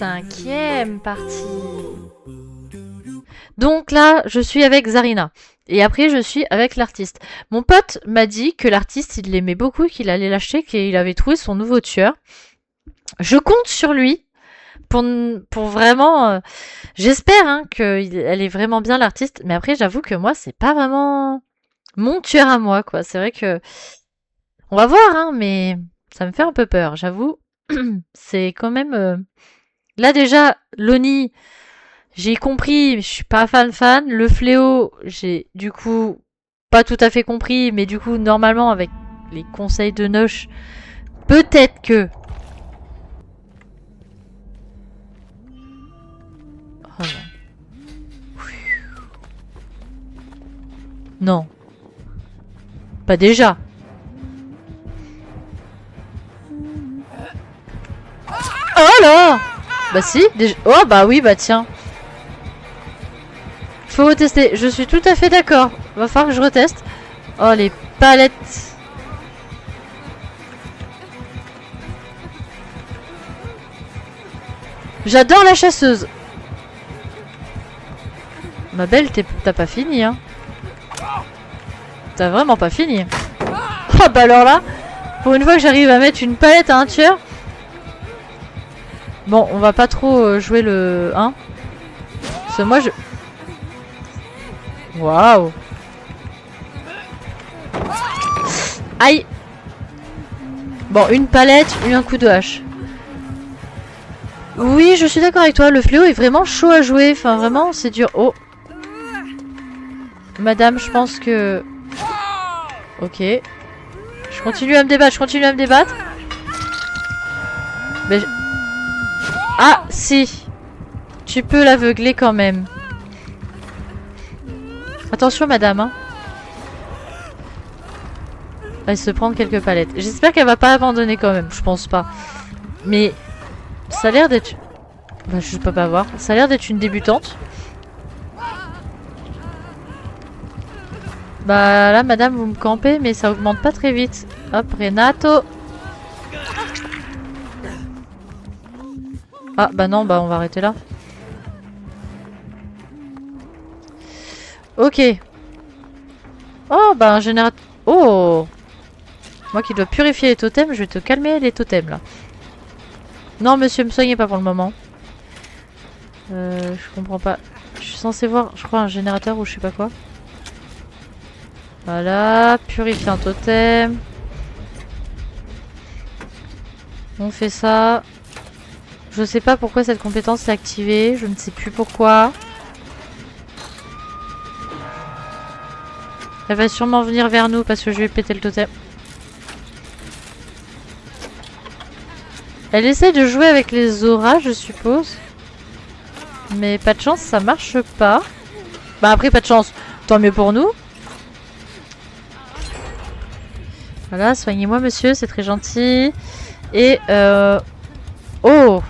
5e partie. Donc là, je suis avec Zarina. Et après, je suis avec l'artiste. Mon pote m'a dit que l'artiste, il l'aimait beaucoup, qu'il allait l'acheter, qu'il avait trouvé son nouveau tueur. Je compte sur lui pour vraiment... j'espère hein, qu'elle est vraiment bien l'artiste. Mais après, j'avoue que moi, c'est pas vraiment mon tueur à moi, quoi. C'est vrai que... On va voir, hein, mais ça me fait un peu peur, j'avoue. C'est quand même... Là déjà, Loni, j'ai compris, mais je suis pas fan. Le fléau, j'ai du coup pas tout à fait compris, mais du coup, normalement, avec les conseils de Noche, peut-être que... Oh non. Non. Pas déjà. Oh là! Bah si, déjà... Oh bah oui, bah tiens. Faut retester. Je suis tout à fait d'accord. Va falloir que je reteste. Oh, les palettes. J'adore la chasseuse. Ma belle, t'as pas fini, hein. T'as vraiment pas fini. Oh bah alors là, pour une fois que j'arrive à mettre une palette à un tueur. Bon, on va pas trop jouer le 1. Parce que moi, je... Waouh. Aïe. Bon, une palette, un coup de hache. Oui, je suis d'accord avec toi. Le fléau est vraiment chaud à jouer. Enfin, vraiment, c'est dur. Oh. Madame, je pense que... Ok. Je continue à me débattre, Mais... Ah, si. Tu peux l'aveugler quand même. Attention, madame, hein. Elle se prend quelques palettes. J'espère qu'elle va pas abandonner quand même. Je pense pas. Mais... Ça a l'air d'être... Bah, je peux pas voir. Ça a l'air d'être une débutante. Bah là, madame, vous me campez, mais ça augmente pas très vite. Hop, Renato. Ah, bah non, bah on va arrêter là. Ok. Oh, bah un générateur... Oh. Moi qui dois purifier les totems, je vais te calmer les totems, là. Non, monsieur, me soignez pas pour le moment. Je comprends pas. Je suis censé voir, je crois, un générateur ou je sais pas quoi. Voilà, purifier un totem. On fait ça. Je sais pas pourquoi cette compétence s'est activée. Je ne sais plus pourquoi. Elle va sûrement venir vers nous parce que je vais péter le totem. Elle essaie de jouer avec les auras, je suppose. Mais pas de chance, ça marche pas. Bah après, pas de chance. Tant mieux pour nous. Voilà, soignez-moi, monsieur, c'est très gentil. Et oh, on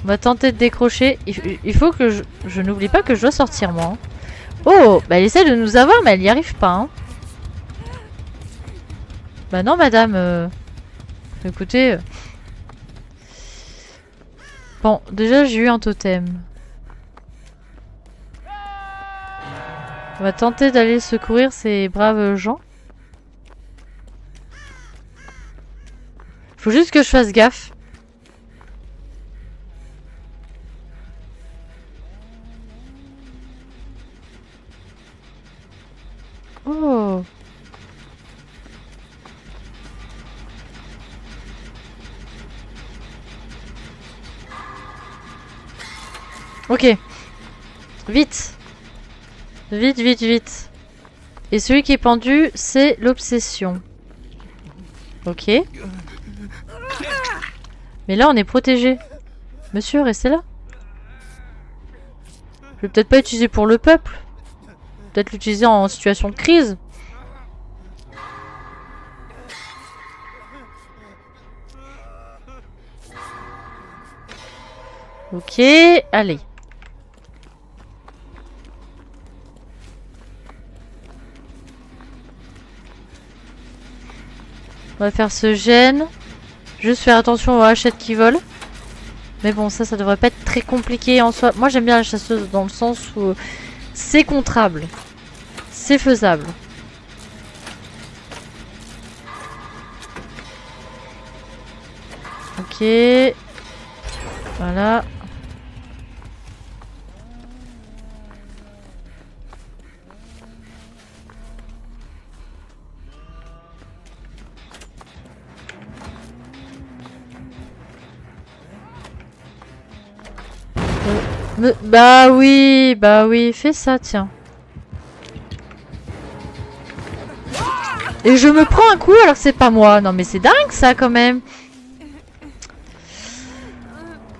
va tenter de décrocher. Il faut que je n'oublie pas que je dois sortir, moi. Oh, bah elle essaie de nous avoir, mais elle n'y arrive pas. Hein. Bah non, madame. Écoutez. Bon, déjà, j'ai eu un totem. On va tenter d'aller secourir ces braves gens. Faut juste que je fasse gaffe. Oh. Ok. Vite. Vite. Et celui qui est pendu, c'est l'obsession. Ok. Mais là, on est protégé. Monsieur, restez là. Je vais peut-être pas utiliser pour le peuple. Peut-être l'utiliser en situation de crise. Ok, allez. On va faire ce gène. Juste faire attention aux hachettes qui volent. Mais bon, ça devrait pas être très compliqué en soi. Moi, j'aime bien la chasseuse dans le sens où c'est contrable. C'est faisable. Ok. Voilà. Bah oui, fais ça, tiens. Et je me prends un coup alors que c'est pas moi. Non mais c'est dingue ça quand même.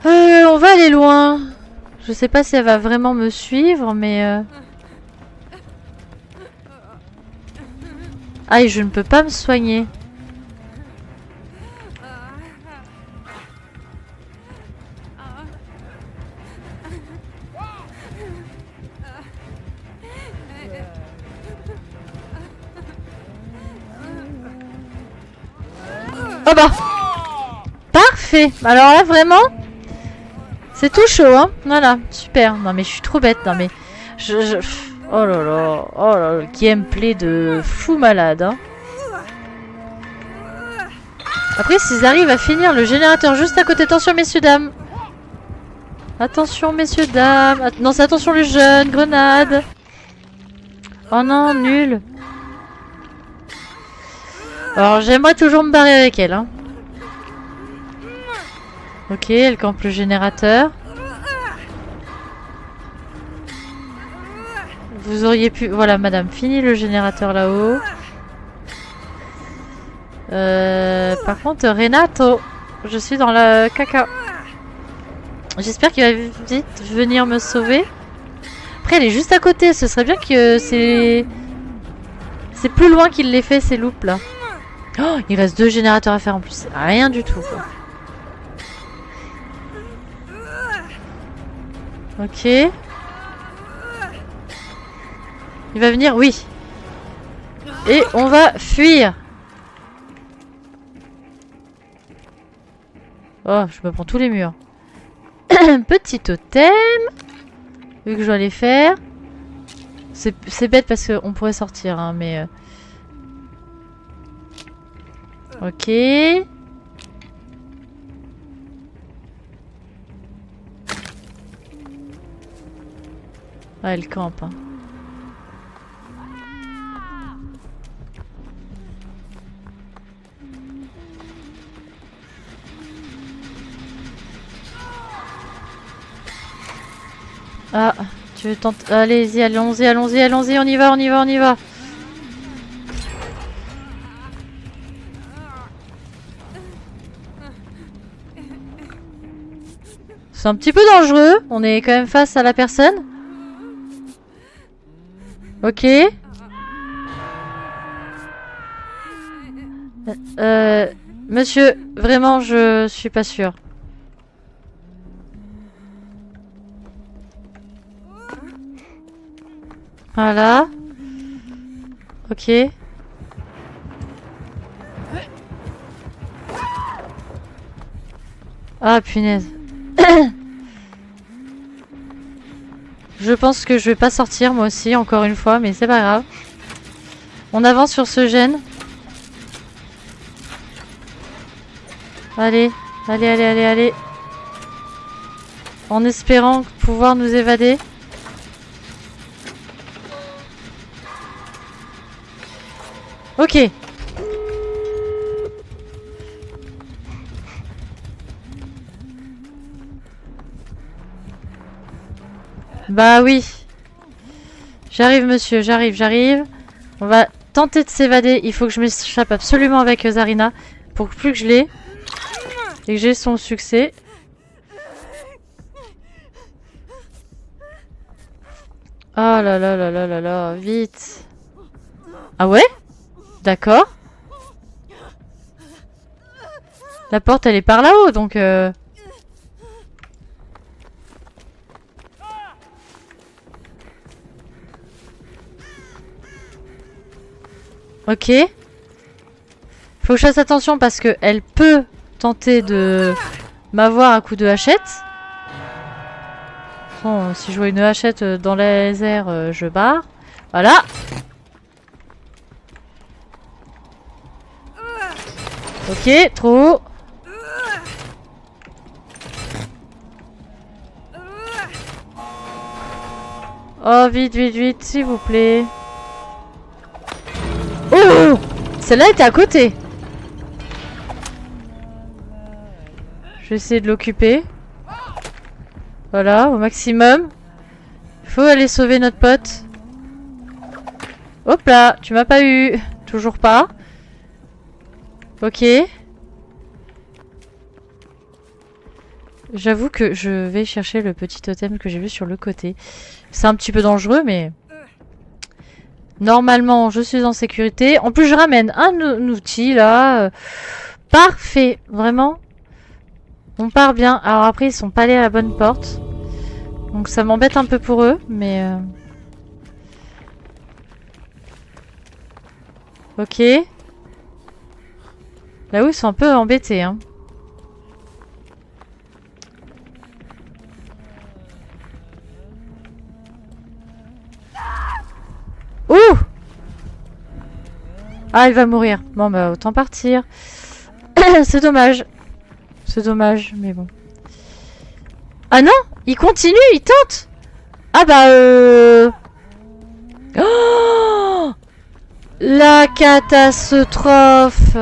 On va aller loin. Je sais pas si elle va vraiment me suivre, mais... Ah, et je ne peux pas me soigner. Oh bah parfait. Alors là vraiment c'est tout chaud hein. Voilà, super. Non mais je suis trop bête. Non mais oh là là. Oh là là. Le gameplay de fou malade hein. Après s'ils arrivent à finir le générateur juste à côté. Attention messieurs dames. Attention messieurs dames. Non c'est attention les jeunes. Grenade. Oh non nul. Alors j'aimerais toujours me barrer avec elle hein. Ok, elle campe le générateur. Vous auriez pu... Voilà madame, fini le générateur là-haut. Par contre Renato, je suis dans la caca. J'espère qu'il va vite venir me sauver. Après elle est juste à côté, ce serait bien que c'est plus loin qu'il l'ait fait ces loupes là. Oh, il reste 2 générateurs à faire en plus. Rien du tout quoi. Ok. Il va venir, oui. Et on va fuir. Oh, je me prends tous les murs. Petit totem. Vu que je dois les faire. C'est bête parce qu'on pourrait sortir, hein, mais... Ok. Ah, elle campe. Hein. Ah, tu veux tenter... Allez-y, allons-y, allons-y, allons-y, on y va, on y va, on y va. C'est un petit peu dangereux. On est quand même face à la personne. Ok. Monsieur, vraiment, je suis pas sûre. Voilà. Ok. Ah, punaise. Je pense que je vais pas sortir moi aussi, encore une fois, mais c'est pas grave. On avance sur ce gène. Allez, allez, allez, allez, allez. En espérant pouvoir nous évader. Ok. Bah oui. J'arrive monsieur, j'arrive. On va tenter de s'évader. Il faut que je m'échappe absolument avec Zarina. Pour que plus que je l'ai. Et que j'ai son succès. Oh là là là là là là, vite. Ah ouais? D'accord. La porte elle est par là-haut donc... Ok. Faut que je fasse attention parce que elle peut tenter de m'avoir à coup de hachette. Bon, si je vois une hachette dans les airs, je barre. Voilà. Ok, trop haut. Oh, vite, vite, vite, s'il vous plaît. Oh! Celle-là était à côté. Je vais essayer de l'occuper. Voilà, au maximum. Il faut aller sauver notre pote. Hop là, tu m'as pas eu. Toujours pas. Ok. J'avoue que je vais chercher le petit totem que j'ai vu sur le côté. C'est un petit peu dangereux, mais... Normalement, je suis en sécurité. En plus, je ramène un outil, là. Parfait. Vraiment. On part bien. Alors après, ils sont pas allés à la bonne porte. Donc ça m'embête un peu pour eux, mais... Ok. Là où ils sont un peu embêtés, hein. Ouh! Ah, il va mourir. Bon, bah, autant partir. C'est dommage. C'est dommage, mais bon. Ah non! Il continue, il tente! Ah bah, Oh! La catastrophe!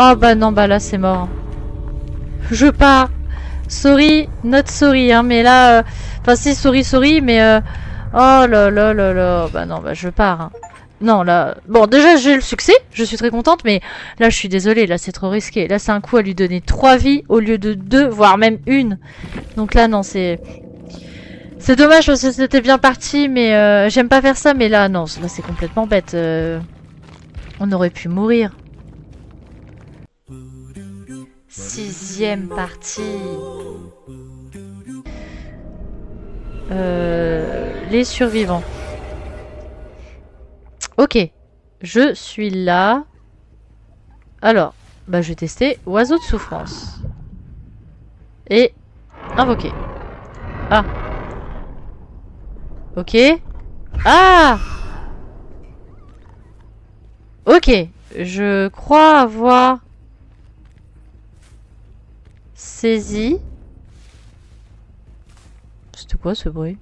Oh bah non, bah là, c'est mort. Je pars. Sorry, not sorry, hein, mais là... Enfin, si, sorry, mais... Oh là là là là. Bah non, bah je pars, hein. Non, là... Bon, déjà, j'ai le succès. Je suis très contente, mais là, je suis désolée. Là, c'est trop risqué. Là, c'est un coup à lui donner 3 vies au lieu de 2, voire même 1. Donc là, non, c'est... C'est dommage parce que c'était bien parti, mais j'aime pas faire ça. Mais là, non, là, c'est complètement bête. On aurait pu mourir. 6e partie. Les survivants. Ok, je suis là. Alors, bah je vais tester oiseau de souffrance. Et invoquer. Ah. Ok. Ah. Ok, je crois avoir saisi. C'était quoi ce bruit?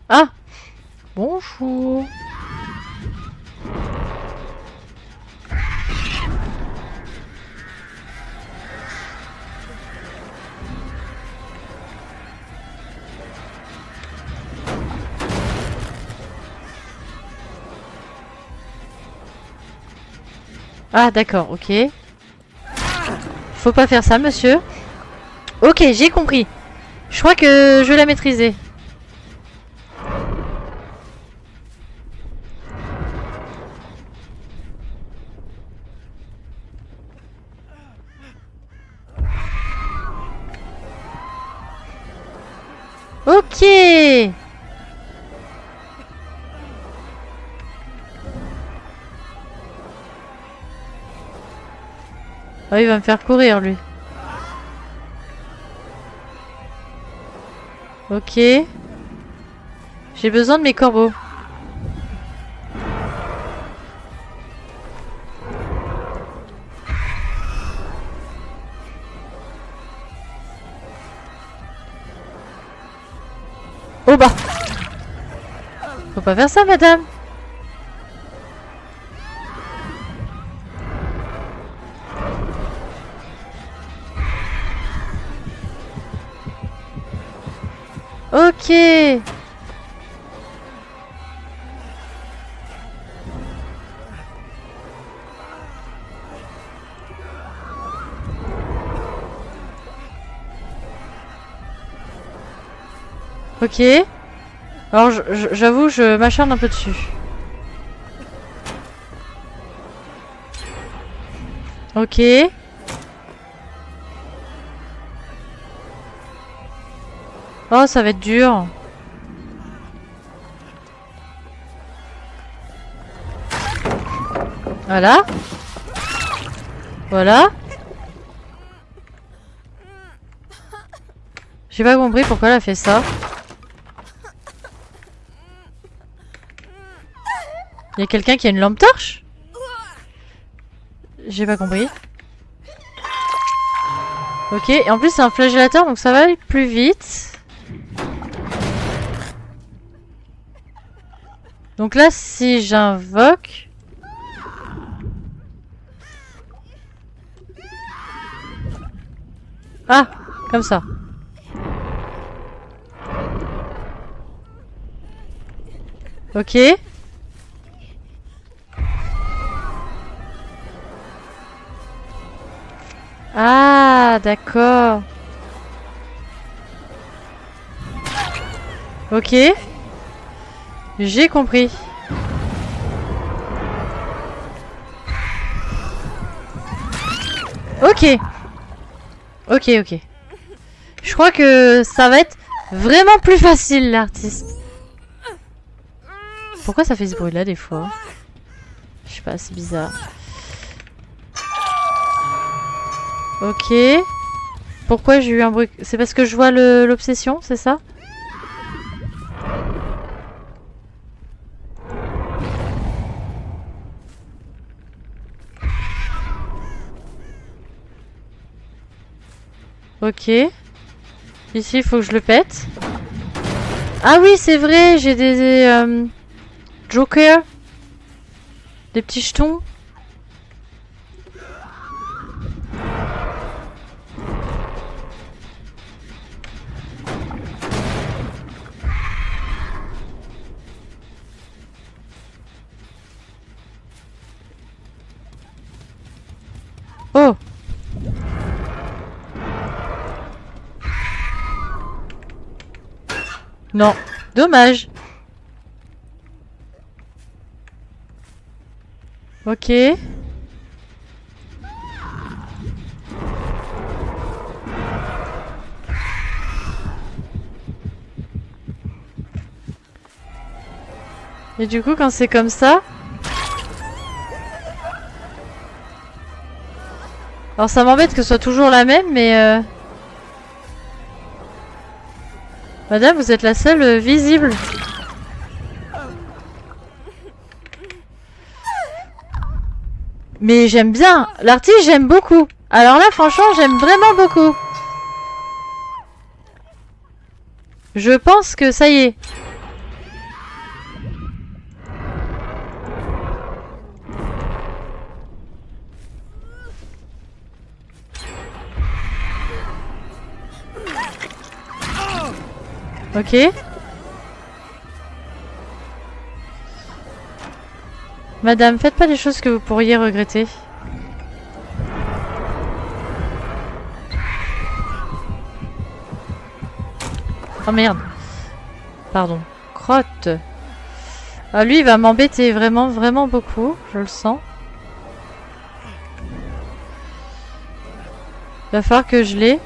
Ah. Bonjour. Ah d'accord, ok. Faut pas faire ça, monsieur. Ok, j'ai compris. Je crois que je vais la maîtriser. Ok. Oh, il va me faire courir, lui. Ok. J'ai besoin de mes corbeaux. Oh bah. Faut pas faire ça, madame. Ok. Ok. Alors, j'avoue, je m'acharne un peu dessus. Ok. Oh, ça va être dur. Voilà. Voilà. J'ai pas compris pourquoi elle a fait ça. Il y a quelqu'un qui a une lampe torche? J'ai pas compris. Ok, et en plus c'est un flagellateur donc ça va aller plus vite. Donc là si j'invoque... Ah, comme ça. Ok. Ah, d'accord. Ok. J'ai compris. Ok. Ok, ok. Je crois que ça va être vraiment plus facile, l'artiste. Pourquoi ça fait ce bruit-là, des fois? Je sais pas, c'est bizarre. Ok. Pourquoi j'ai eu un bruit? C'est parce que je vois l'obsession, c'est ça? Ok. Ici, il faut que je le pète. Ah oui, c'est vrai, j'ai des jokers. Des petits jetons. Oh! Non, dommage. Ok. Et du coup, quand c'est comme ça... Alors ça m'embête que ce soit toujours la même, mais... Madame, vous êtes la seule visible. Mais j'aime bien. L'artiste, j'aime beaucoup. Alors là, franchement, j'aime vraiment beaucoup. Je pense que ça y est. Ok. Madame, faites pas des choses que vous pourriez regretter. Oh merde. Pardon. Crotte. Ah, lui, il va m'embêter vraiment, vraiment beaucoup. Je le sens. Il va falloir que je l'ai.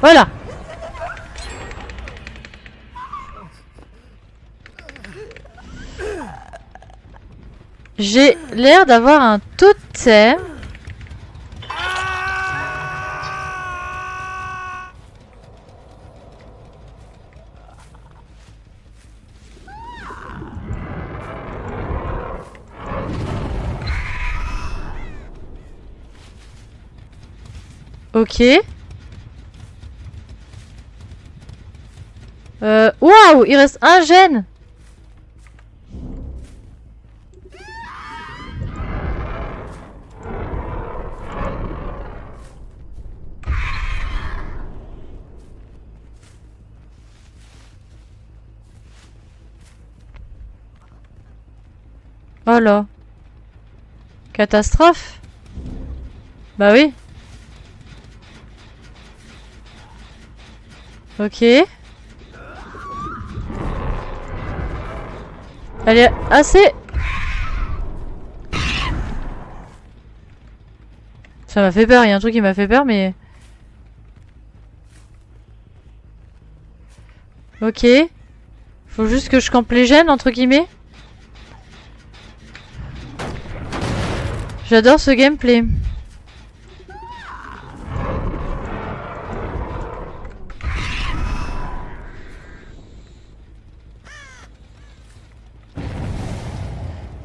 Voilà. J'ai l'air d'avoir un totem. Ok. Waouh, il reste un gène. Oh là. Catastrophe. Bah oui. Ok. Elle est assez... Ça m'a fait peur, il y a un truc qui m'a fait peur, mais... Ok. Faut juste que je campe les gènes, entre guillemets. J'adore ce gameplay.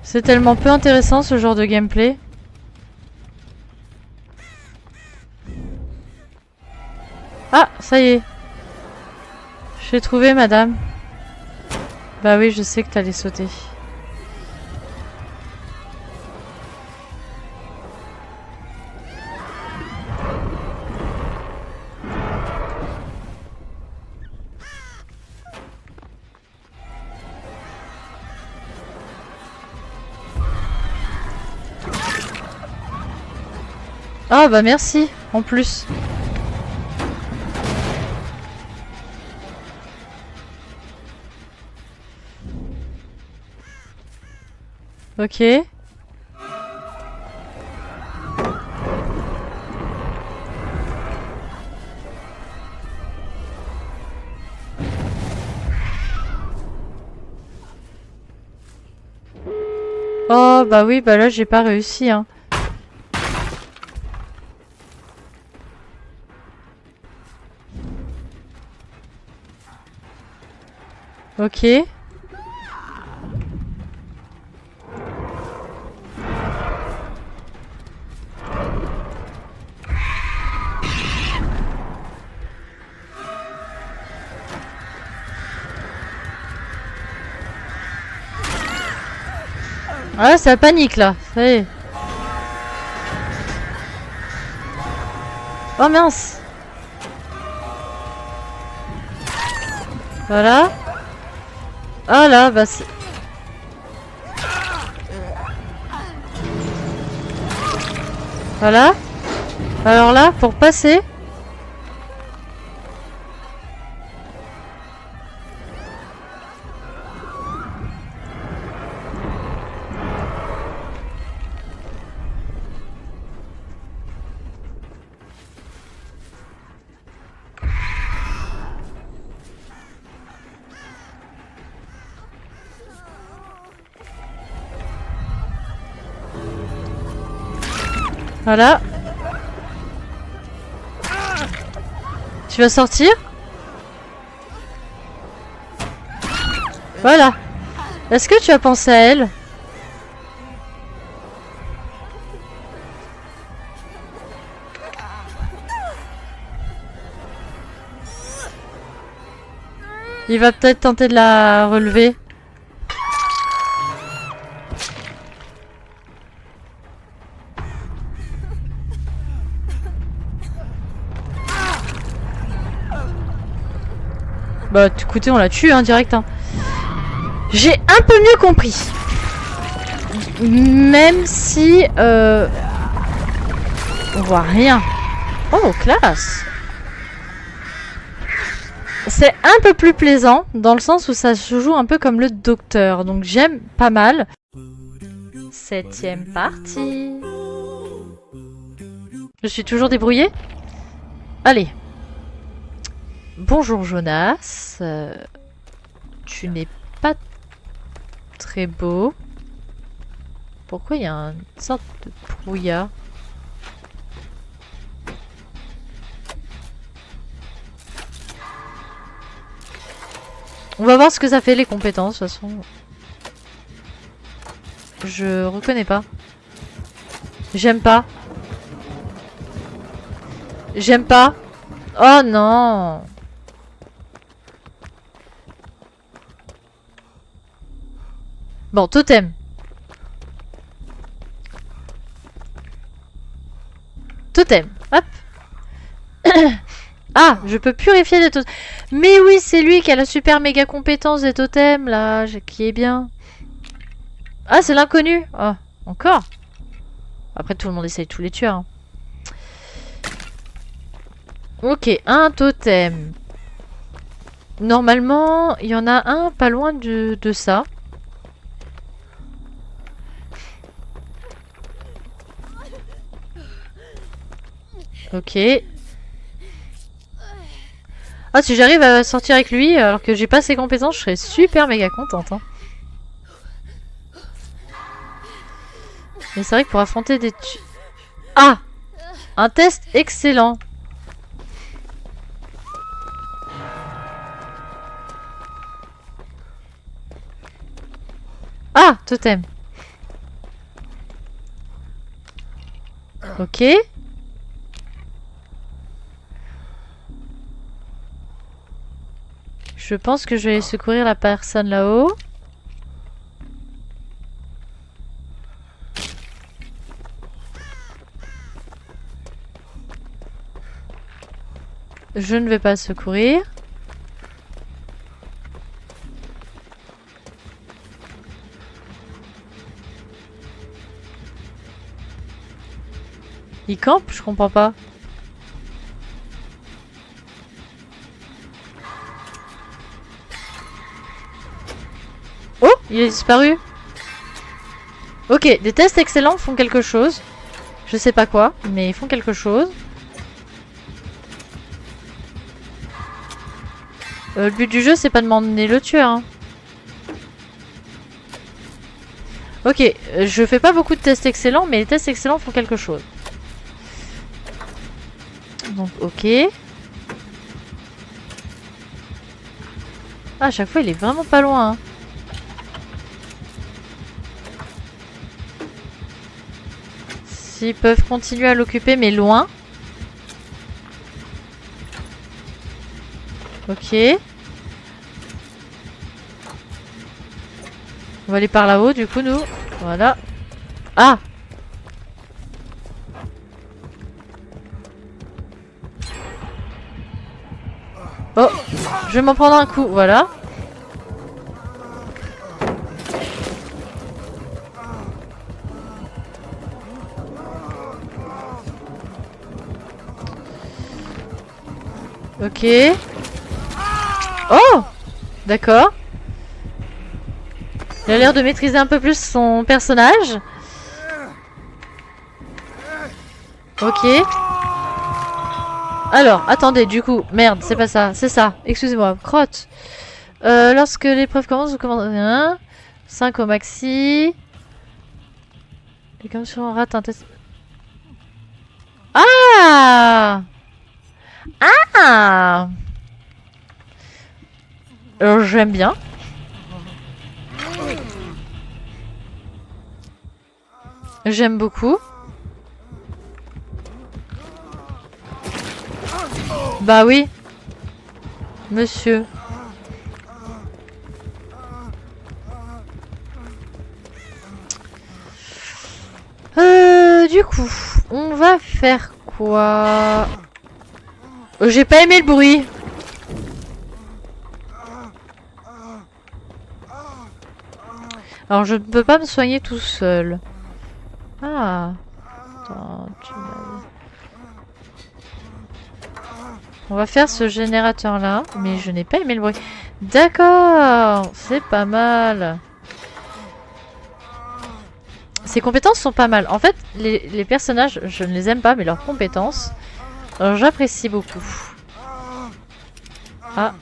C'est tellement peu intéressant ce genre de gameplay. Ah, ça y est. J'ai trouvé, madame. Bah oui, je sais que t'allais sauter. Ah bah merci, en plus. Ok. Oh bah oui, bah là j'ai pas réussi hein. Ok. Ah ça panique là, ça y est. Oh mince. Voilà. Ah là, bah c'est... Voilà. Alors là, pour passer... Voilà. Tu vas sortir? Voilà. Est-ce que tu as pensé à elle? Il va peut-être tenter de la relever. Bah écoutez, on la tue hein, direct hein. J'ai un peu mieux compris. Même si on voit rien. Oh classe. C'est un peu plus plaisant dans le sens où ça se joue un peu comme le docteur. Donc j'aime pas mal. 7ème partie. Je suis toujours débrouillée. Allez. Bonjour Jonas. Tu n'es pas très beau. Pourquoi il y a une sorte de brouillard? On va voir ce que ça fait les compétences de toute façon. Je reconnais pas. J'aime pas. J'aime pas. Oh non. Bon, totem. Totem. Hop. Ah, je peux purifier des totems. Mais oui, c'est lui qui a la super méga compétence des totems, là, qui est bien. Ah, c'est l'inconnu. Oh, encore. Après, tout le monde essaye de tous les tuer. Hein. Ok, un totem. Normalement, il y en a un pas loin de ça. Ok. Ah, si j'arrive à sortir avec lui alors que j'ai pas ses compétences, je serais super méga contente. Hein. Mais c'est vrai que pour affronter des... Ah! Un test excellent. Ah! Totem. Ok. Je pense que je vais secourir la personne là-haut. Je ne vais pas secourir. Il campe? Je comprends pas. Oh! Il a disparu. Ok, des tests excellents font quelque chose. Je sais pas quoi, mais ils font quelque chose. Le but du jeu, c'est pas de m'emmener le tueur. Hein. Ok, je fais pas beaucoup de tests excellents, mais les tests excellents font quelque chose. Donc, ok. Ah, à chaque fois, il est vraiment pas loin. Hein. S'ils peuvent continuer à l'occuper, mais loin. Ok. On va aller par là-haut, du coup, nous. Voilà. Ah! Oh! Je vais m'en prendre un coup, voilà. Ok. Oh! D'accord. Il a l'air de maîtriser un peu plus son personnage. Ok. Alors, attendez, du coup, merde, c'est pas ça, c'est ça. Excusez-moi, crotte. Lorsque l'épreuve commence, vous commandez 5 au maxi. Et comme si on rate un test... Ah! Ah! Alors, j'aime bien. J'aime beaucoup. Bah oui. Monsieur. Du coup, on va faire quoi? J'ai pas aimé le bruit. Alors je ne peux pas me soigner tout seul. Ah. Attends, on va faire ce générateur là, mais je n'ai pas aimé le bruit. D'accord, c'est pas mal. Ses compétences sont pas mal. En fait, les personnages, je ne les aime pas, mais leurs compétences, j'apprécie beaucoup. Ah.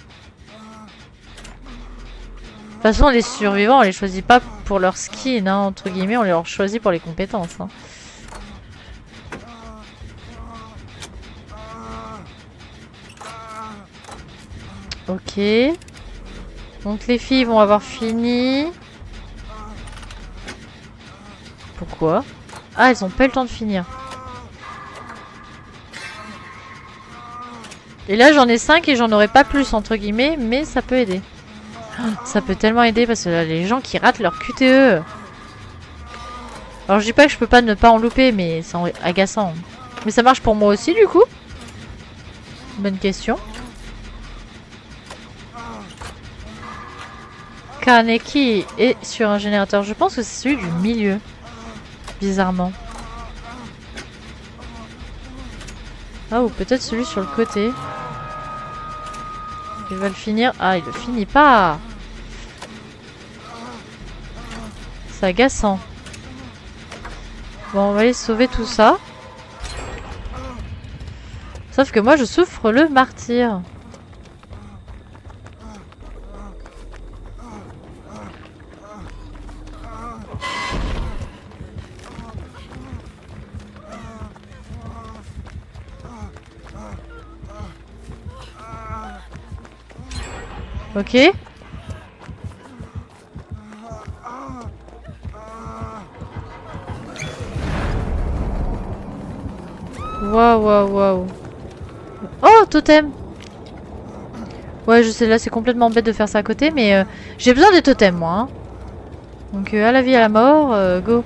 De toute façon, les survivants, on les choisit pas pour leur skin, hein, entre guillemets, on les choisit pour les compétences. Hein. Ok. Donc les filles vont avoir fini. Pourquoi? Ah, elles ont pas eu le temps de finir. Et là, j'en ai 5 et j'en aurai pas plus, entre guillemets, mais ça peut aider. Ça peut tellement aider parce que là, les gens qui ratent leur QTE. Alors, je dis pas que je peux pas ne pas en louper, mais c'est agaçant. Mais ça marche pour moi aussi, du coup? Bonne question. Kaneki est sur un générateur. Je pense que c'est celui du milieu. Bizarrement. Ah, ou peut-être celui sur le côté. Il va le finir. Ah, il le finit pas. C'est agaçant. Bon, on va aller sauver tout ça. Sauf que moi, je souffre le martyre. Ok. Waouh, waouh, waouh. Oh, totem. Ouais, je sais, là, c'est complètement bête de faire ça à côté, mais j'ai besoin des totems, moi. Hein. Donc, à la vie, à la mort, go.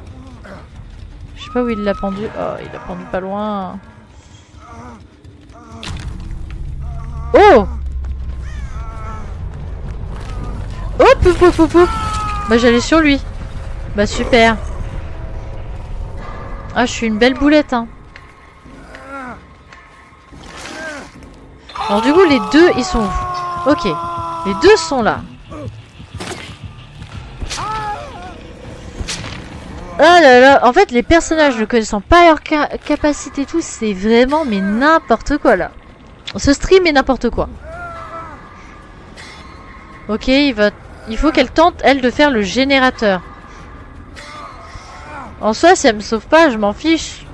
Je sais pas où il l'a pendu. Oh, il l'a pendu pas loin. Oh! Hop, hop, hop, hop, hop. Bah, j'allais sur lui. Bah, super. Ah, je suis une belle boulette, hein. Alors, du coup, les deux, ils sont où? Ok. Les deux sont là. Ah là là, en fait les personnages ne connaissant pas leur capacité et tout, c'est vraiment mais n'importe quoi là. Ce stream est n'importe quoi. Ok, il faut qu'elle tente elle de faire le générateur. En soi, si elle me sauve pas, je m'en fiche.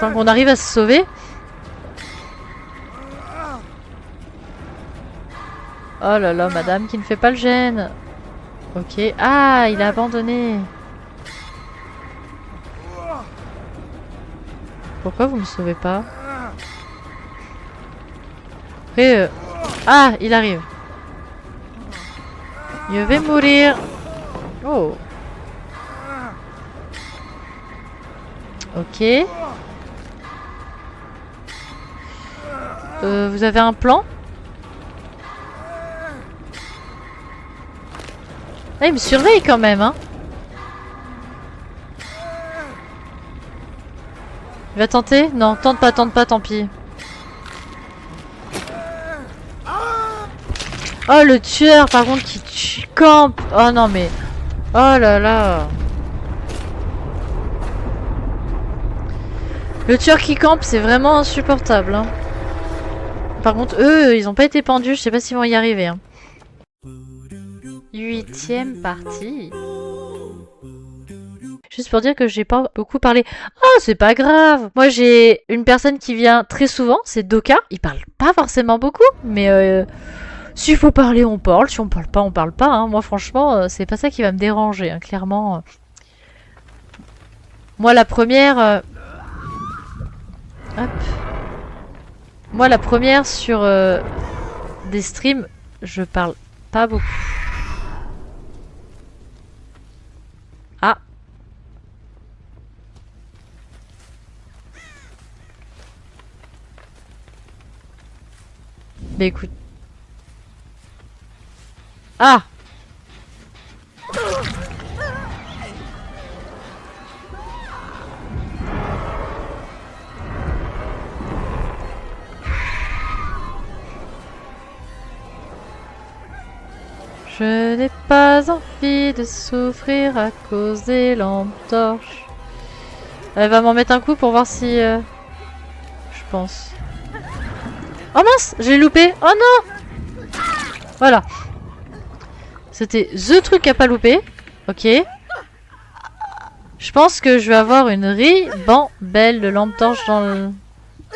Tant qu'on arrive à se sauver. Oh là là, madame qui ne fait pas le gène. Ok, ah, il a abandonné. Pourquoi vous me sauvez pas? Après, ah, il arrive. Je vais mourir. Oh. Ok. Vous avez un plan? Ah, il me surveille quand même, hein. Il va tenter? Non, tente pas, tant pis. Oh, le tueur, par contre, qui campe. Oh non, mais... Oh là là. Le tueur qui campe, c'est vraiment insupportable. Hein. Par contre, eux, ils ont pas été pendus. Je sais pas s'ils vont y arriver. Hein. 8e partie. Juste pour dire que j'ai pas beaucoup parlé. Oh, c'est pas grave. Moi, j'ai une personne qui vient très souvent. C'est Doka. Il parle pas forcément beaucoup. Mais s'il faut parler, on parle. Si on parle pas, on parle pas. Hein. Moi, franchement, c'est pas ça qui va me déranger. Hein, clairement. Moi, la première... Hop. Moi, la première sur des streams, je parle pas beaucoup. Ah. Bah écoute. Ah. Je n'ai pas envie de souffrir à cause des lampes torches. Elle va m'en mettre un coup pour voir si... je pense. Oh mince, j'ai loupé. Oh non. Voilà. C'était THE truc à pas louper. Ok. Je pense que je vais avoir une ribambelle de lampes torches dans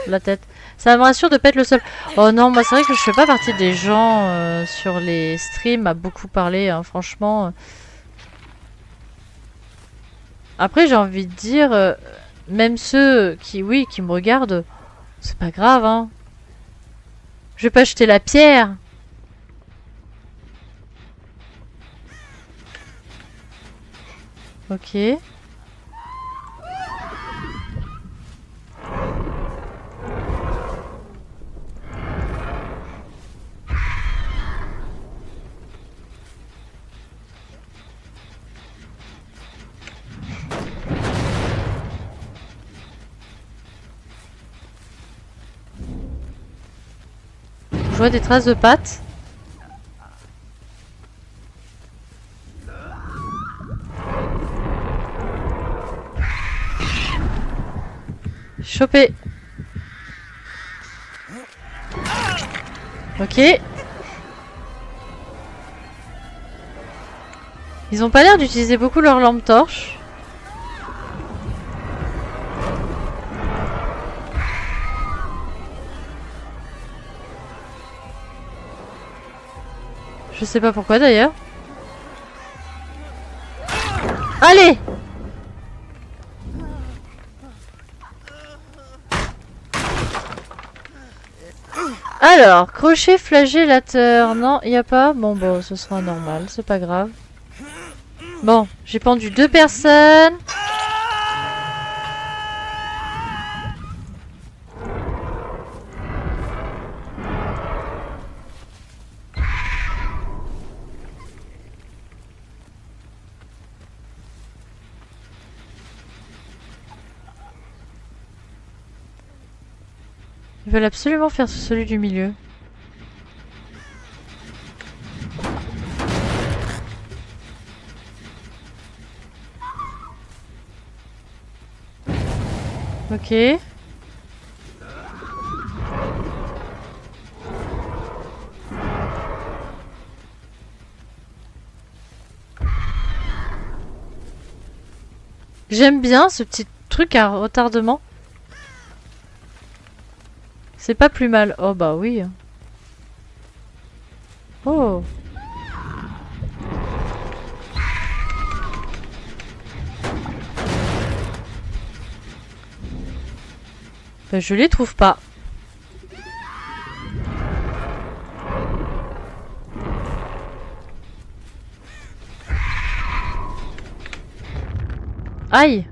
la tête. Ça me rassure de pas être le seul. Oh non, moi c'est vrai que je fais pas partie des gens sur les streams à beaucoup parler, hein, franchement. Après j'ai envie de dire, même ceux qui, oui, qui me regardent, c'est pas grave, hein. Je vais pas jeter la pierre. Ok. Je vois des traces de pattes. Chopé. Ok. Ils ont pas l'air d'utiliser beaucoup leur lampe torche. Je Je sais pas pourquoi d'ailleurs. Allez! Alors, crochet flagellateur. Non, il n'y a pas. Bon, ce sera normal, c'est pas grave. Bon, j'ai pendu 2 personnes. Ils veulent absolument faire celui du milieu. Ok. J'aime bien ce petit truc à retardement. C'est pas plus mal. Oh bah oui. Oh. Ben, je les trouve pas. Aïe.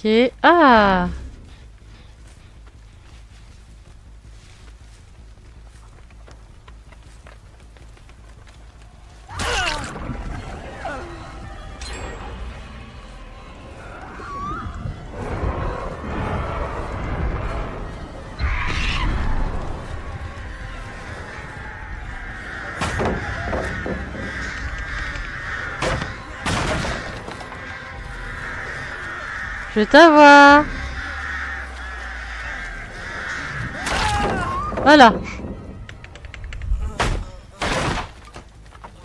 Ok. Ah. Je vais t'avoir. Voilà.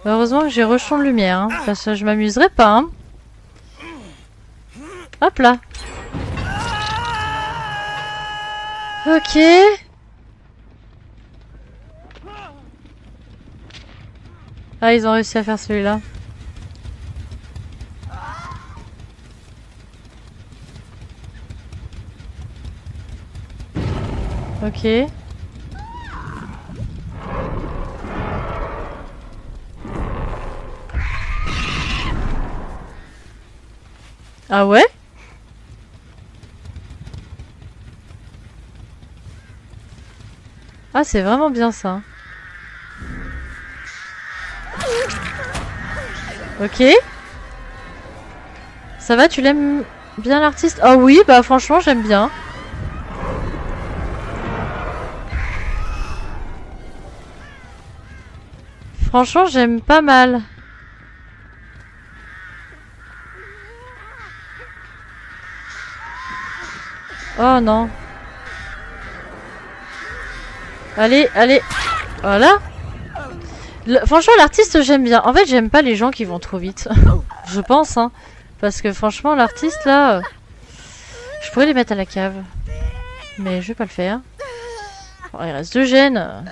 Heureusement que j'ai rechamp de lumière, hein, parce que je m'amuserais pas. Hein. Hop là. Ok. Ah, ils ont réussi à faire celui-là. Ok. Ah ouais? Ah, c'est vraiment bien ça. Ok. Ça va, tu l'aimes bien l'artiste? Ah oui, bah franchement, j'aime bien. Franchement, j'aime pas mal. Oh non. Allez, allez. Voilà. Franchement, l'artiste, j'aime bien. En fait, j'aime pas les gens qui vont trop vite. Je pense, hein. Parce que franchement, l'artiste, là... je pourrais les mettre à la cave. Mais je vais pas le faire. Oh, il reste 2 gènes.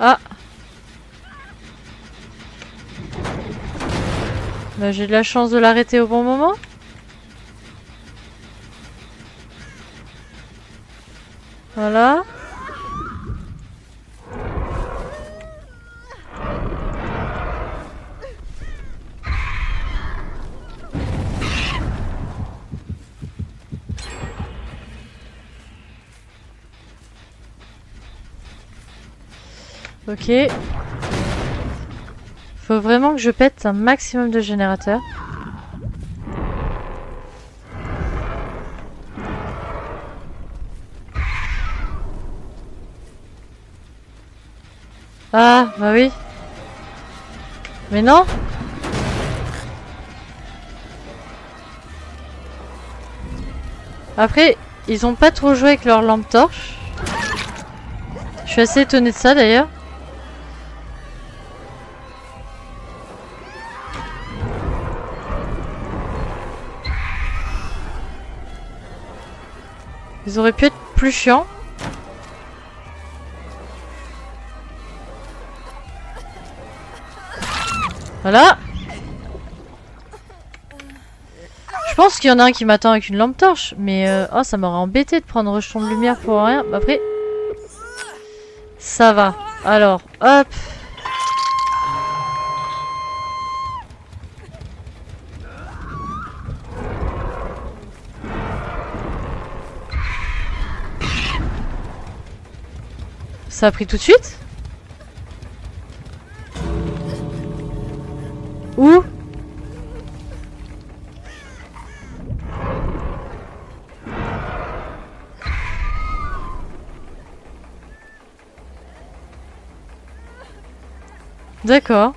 Ah. Bah, j'ai de la chance de l'arrêter au bon moment. Voilà. Ok. Faut vraiment que je pète un maximum de générateurs. Ah, bah oui. Mais non. Après, ils ont pas trop joué avec leur lampe torche. Je suis assez étonnée de ça d'ailleurs. Ils auraient pu être plus chiants. Voilà. Je pense qu'il y en a un qui m'attend avec une lampe torche. Mais oh, ça m'aurait embêté de prendre rejeton de lumière pour rien. Après, ça va. Alors, hop. Ça a pris tout de suite? Où? D'accord.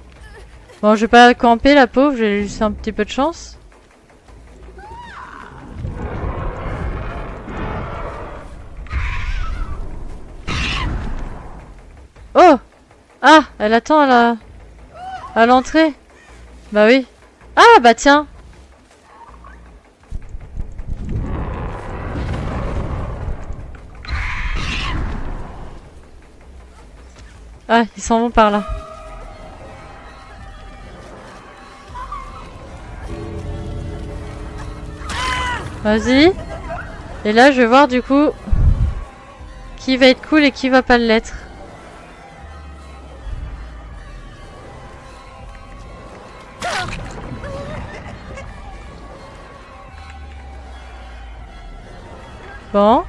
Bon, je vais pas camper la pauvre, j'ai juste un petit peu de chance. Oh! Ah! Elle attend à l'entrée. Bah oui. Ah bah tiens! Ah, ils s'en vont par là. Vas-y. Et là, je vais voir du coup qui va être cool et qui va pas l'être. Bon.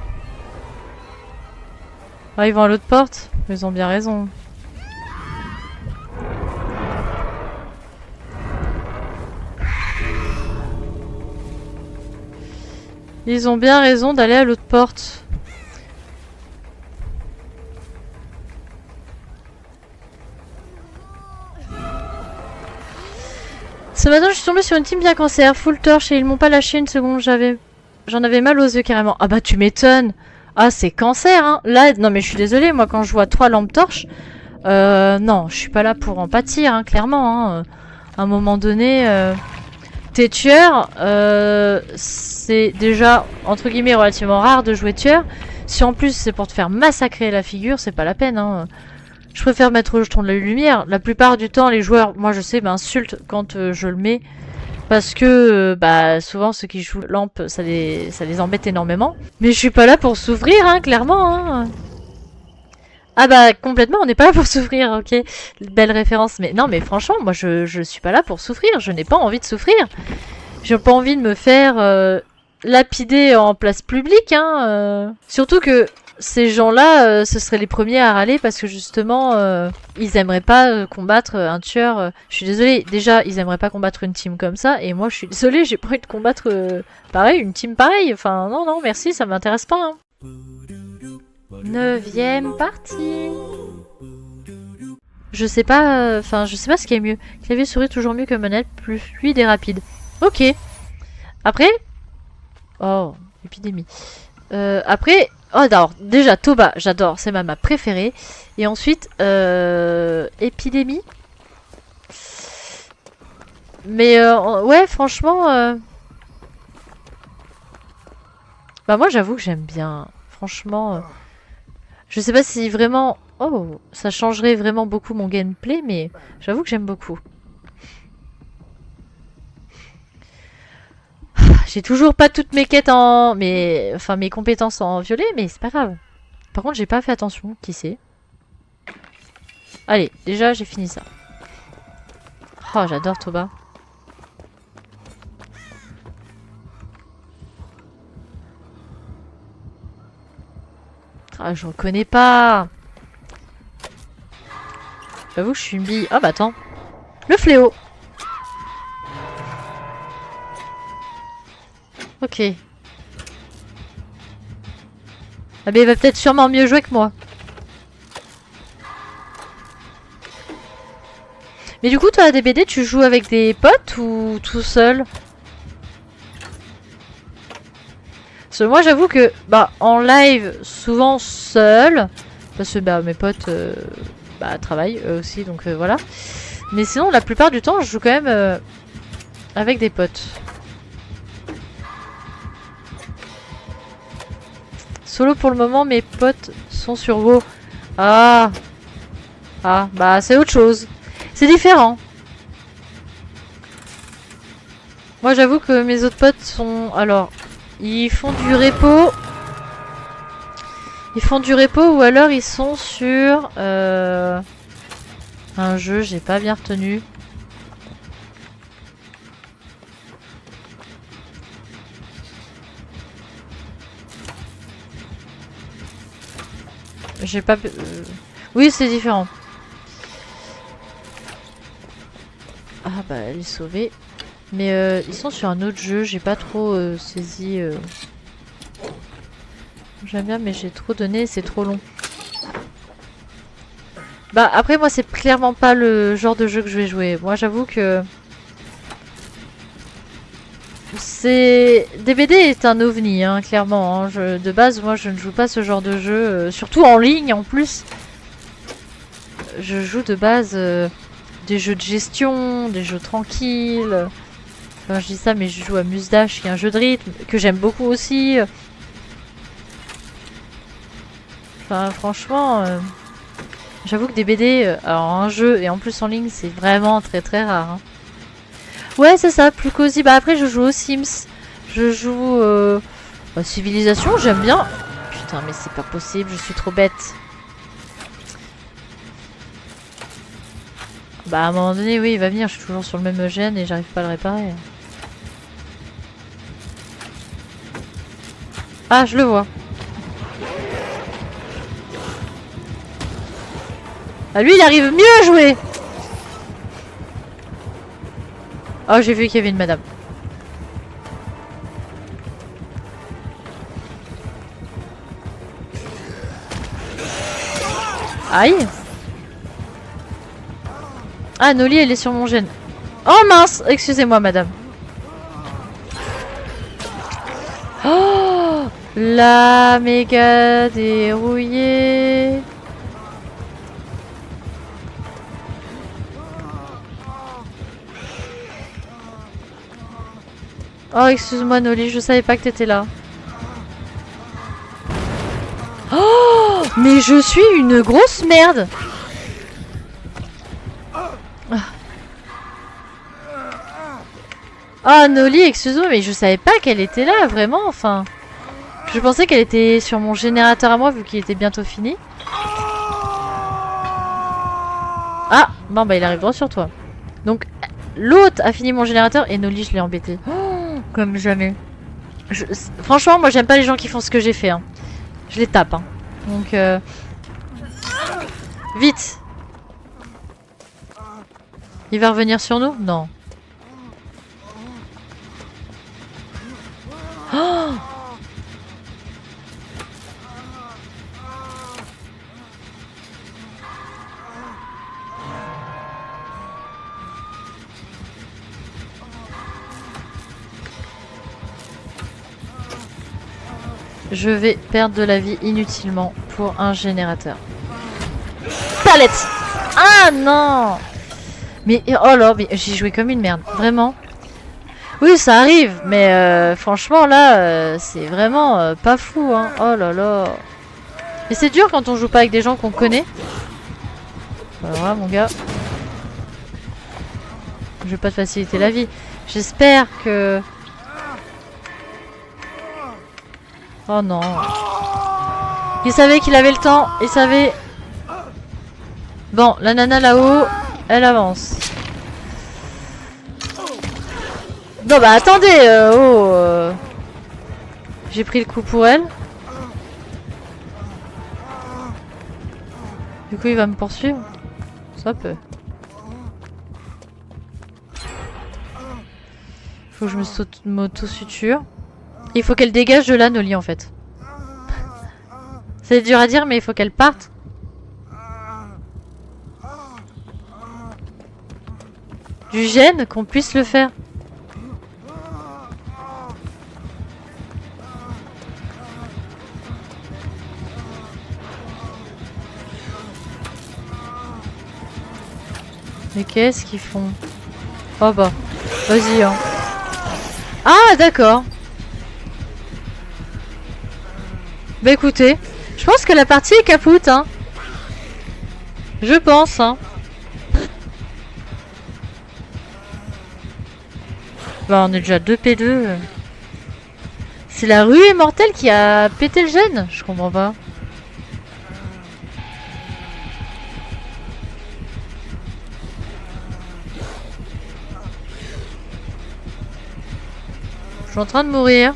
Ah, ils vont à l'autre porte. Ils ont bien raison. Ils ont bien raison d'aller à l'autre porte. Ce matin, je suis tombée sur une team bien cancer, full torche, et ils m'ont pas lâché une seconde. J'en avais mal aux yeux carrément. Ah bah tu m'étonnes. Ah c'est cancer hein. Là, non mais je suis désolée, moi quand je vois 3 lampes torches, non, je suis pas là pour en pâtir, hein, clairement. Hein. À un moment donné, t'es tueur, c'est déjà entre guillemets relativement rare de jouer tueur. Si en plus c'est pour te faire massacrer la figure, c'est pas la peine. Hein. Je préfère mettre le jeton de la lumière. La plupart du temps, les joueurs, moi je sais, m'insultent quand je le mets. Parce que bah, souvent ceux qui jouent lampe, ça les embête énormément. Mais je suis pas là pour souffrir, hein, clairement. Hein. Ah bah complètement, on n'est pas là pour souffrir, ok. Belle référence, mais non mais franchement, moi je suis pas là pour souffrir. Je n'ai pas envie de souffrir. J'ai pas envie de me faire lapider en place publique, hein. Surtout que ces gens-là, ce seraient les premiers à râler parce que justement, ils aimeraient pas combattre un tueur. Je suis désolée, déjà, ils aimeraient pas combattre une team comme ça. Et moi, je suis désolée, j'ai pas envie de combattre pareil, une team pareille. Enfin, non, non, merci, ça m'intéresse pas. Hein. 9e partie. Je sais pas, enfin, je sais pas ce qui est mieux. Clavier souris toujours mieux que manette, plus fluide et rapide. Ok. Après. Oh, épidémie. Après. Oh, alors, déjà, Toba, j'adore, c'est ma map préférée. Et ensuite, Épidémie. Mais, ouais, franchement... Bah, moi, j'avoue que j'aime bien. Franchement, je sais pas si vraiment... Oh, ça changerait vraiment beaucoup mon gameplay, mais j'avoue que j'aime beaucoup. J'ai toujours pas toutes mes quêtes en... Enfin, mes compétences en violet, mais c'est pas grave. Par contre, j'ai pas fait attention, qui sait. Allez, déjà, j'ai fini ça. Oh, j'adore Toba. Ah, je reconnais pas. J'avoue que je suis une bille. Oh, bah attends. Le fléau. Ok. Ah, mais il va peut-être sûrement mieux jouer que moi. Mais du coup, toi, à DBD, tu joues avec des potes ou tout seul? Parce que moi, j'avoue que, bah, en live, souvent seul. Parce que, bah, mes potes, bah, travaillent eux aussi, donc voilà. Mais sinon, la plupart du temps, je joue quand même avec des potes. Solo pour le moment, mes potes sont sur WoW. Ah. Ah, bah c'est autre chose. C'est différent. Moi j'avoue que mes autres potes sont... Alors, ils font du repo. Ils font du repo ou alors ils sont sur... un jeu, j'ai pas bien retenu. J'ai pas... Oui, c'est différent. Ah bah, elle est sauvée. Mais ils sont sur un autre jeu, j'ai pas trop saisi... J'aime bien, mais j'ai trop donné, c'est trop long. Bah après, moi, c'est clairement pas le genre de jeu que je vais jouer. Moi, j'avoue que... DBD est un ovni, hein, clairement. Hein. De base, moi, je ne joue pas ce genre de jeu. Surtout en ligne, en plus. Je joue de base des jeux de gestion, des jeux tranquilles. Enfin, je dis ça, mais je joue à Muse-Dash, qui est un jeu de rythme, que j'aime beaucoup aussi. Enfin, franchement... J'avoue que des BD, alors un jeu et en plus en ligne, c'est vraiment très très rare. Hein. Ouais, c'est ça, plus cosy. Bah après, je joue aux Sims. Je joue à Civilisation, j'aime bien. Putain, mais c'est pas possible, je suis trop bête. Bah à un moment donné, oui, il va venir. Je suis toujours sur le même gène et j'arrive pas à le réparer. Ah, je le vois. Ah, lui, il arrive mieux à jouer. Oh, j'ai vu qu'il y avait une madame. Aïe. Ah, Noli, elle est sur mon gène. Oh mince, excusez-moi, madame. Oh, la méga dérouillée. Oh, excuse-moi, Noli, je savais pas que t'étais là. Oh, mais je suis une grosse merde. Ah, Noli, excuse-moi, mais je savais pas qu'elle était là, vraiment, enfin. Je pensais qu'elle était sur mon générateur à moi, vu qu'il était bientôt fini. Ah, bon, bah il arrive droit sur toi. Donc, l'autre a fini mon générateur et Noli, je l'ai embêté. Oh, comme jamais. Franchement, moi, j'aime pas les gens qui font ce que j'ai fait. Hein. Je les tape. Hein. Donc, vite. Il va revenir sur nous? Non. Oh, je vais perdre de la vie inutilement pour un générateur. Palette! Ah non! Mais oh là, mais j'ai joué comme une merde, vraiment. Oui, ça arrive, mais franchement là, c'est vraiment pas fou. Hein. Oh là là. Mais c'est dur quand on joue pas avec des gens qu'on connaît. Alors là, mon gars. Je vais pas te faciliter la vie. J'espère que... Oh non. Il savait qu'il avait le temps. Il savait... Bon, la nana là-haut, elle avance. Non bah attendez, j'ai pris le coup pour elle. Du coup il va me poursuivre. Ça peut. Faut que je m'auto-suture. Il faut qu'elle dégage de là, Noli en fait. C'est dur à dire mais il faut qu'elle parte. Du gène qu'on puisse le faire. Mais qu'est-ce qu'ils font? Oh bah, vas-y hein. Ah d'accord. Bah écoutez, je pense que la partie est capoute, hein. Je pense, hein. Bah on est déjà 2P2. C'est la rue immortelle qui a pété le gène. Je comprends pas. Je suis en train de mourir.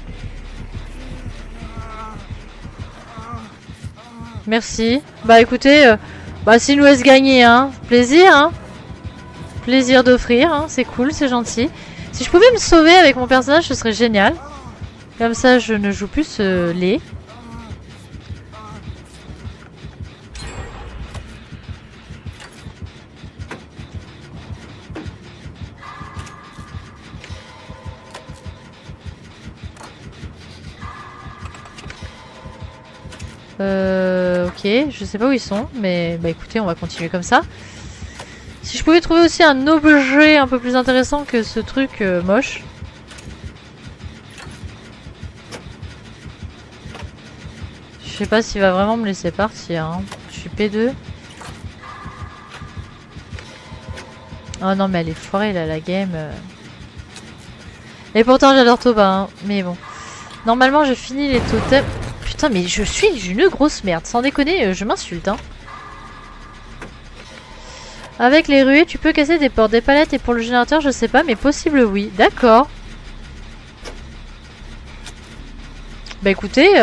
Merci. Bah écoutez, bah si nous laisse gagner, hein. Plaisir, hein. Plaisir d'offrir, hein. C'est cool, c'est gentil. Si je pouvais me sauver avec mon personnage, ce serait génial. Comme ça, je ne joue plus ce lait. Ok, je sais pas où ils sont, mais bah écoutez, on va continuer comme ça. Si je pouvais trouver aussi un objet un peu plus intéressant que ce truc moche. Je sais pas s'il va vraiment me laisser partir, hein. Je suis P2. Oh non, mais elle est foirée là, la game. Et pourtant, j'adore Toba, hein. Mais bon. Normalement, je finis les totems. Putain, mais je suis une grosse merde. Sans déconner, je m'insulte, hein. Avec les ruées, tu peux casser des portes, des palettes, et pour le générateur, je sais pas, mais possible oui. D'accord. Bah écoutez...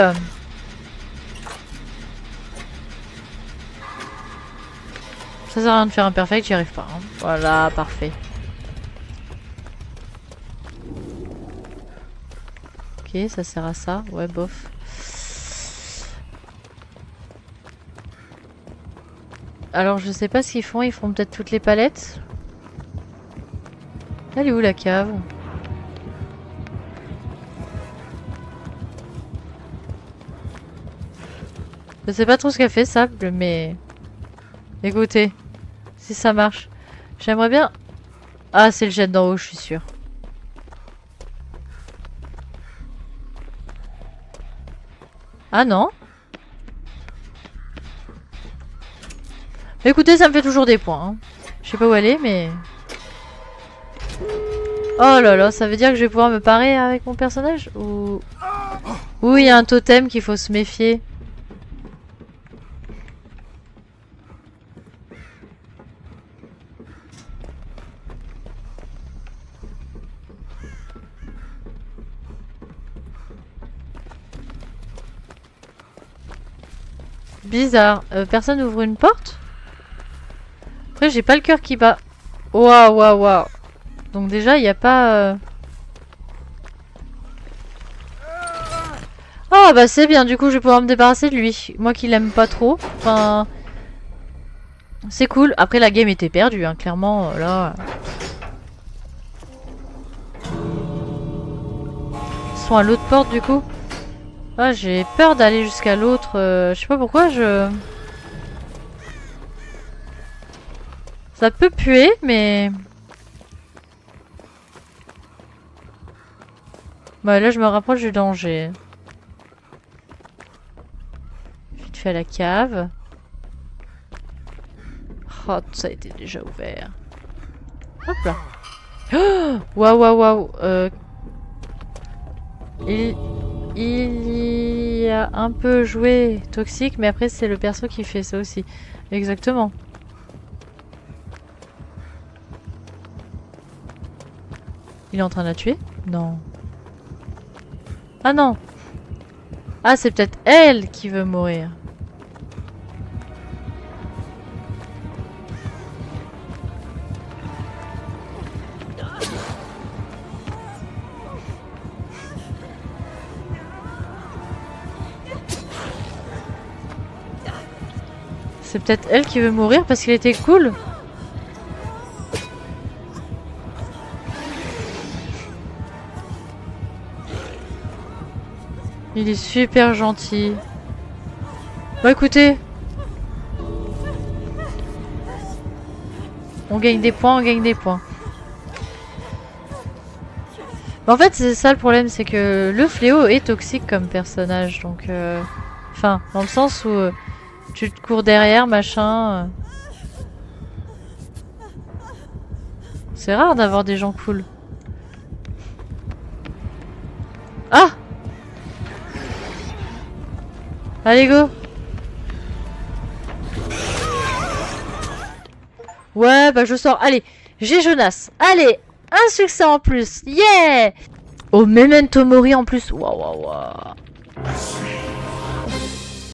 ça sert à rien de faire un perfect, j'y arrive pas. Hein. Voilà, parfait. Ok, ça sert à ça. Ouais, bof. Alors, je sais pas ce qu'ils font. Ils font peut-être toutes les palettes. Elle est où la cave? Je sais pas trop ce qu'elle fait, Sable, mais... écoutez, si ça marche. J'aimerais bien... Ah, c'est le jet d'en haut, je suis sûre. Ah non. Écoutez, ça me fait toujours des points. Hein. Je sais pas où aller, mais... Oh là là, ça veut dire que je vais pouvoir me parer avec mon personnage? Ou... oui, il y a un totem qu'il faut se méfier. Bizarre. Personne ouvre une porte? Après, j'ai pas le cœur qui bat. Waouh, waouh, waouh. Donc déjà, il n'y a pas... Oh, bah c'est bien. Du coup, je vais pouvoir me débarrasser de lui. Moi qui l'aime pas trop. Enfin... c'est cool. Après, la game était perdue, hein, clairement. Là... ils sont à l'autre porte, du coup. Ah, j'ai peur d'aller jusqu'à l'autre. Je sais pas pourquoi, je... ça peut puer, mais... bah là, je me rapproche du danger. Vite fait à la cave. Oh, ça a été déjà ouvert. Hop là. Oh, waouh, waouh, waouh. Il y a un peu joué toxique, mais après, c'est le perso qui fait ça aussi. Exactement. Il est en train de la tuer? Non. Ah non. Ah, c'est peut-être elle qui veut mourir. C'est peut-être elle qui veut mourir parce qu'il était cool. Il est super gentil. Bon, écoutez. On gagne des points, on gagne des points. En fait, c'est ça le problème, c'est que le fléau est toxique comme personnage, donc Enfin, dans le sens où tu te cours derrière, machin. C'est rare d'avoir des gens cool. Ah! Allez, go! Ouais, bah je sors. Allez, j'ai Jonas. Allez, un succès en plus. Yeah! Oh, Memento Mori en plus. Waouh, waouh, waouh.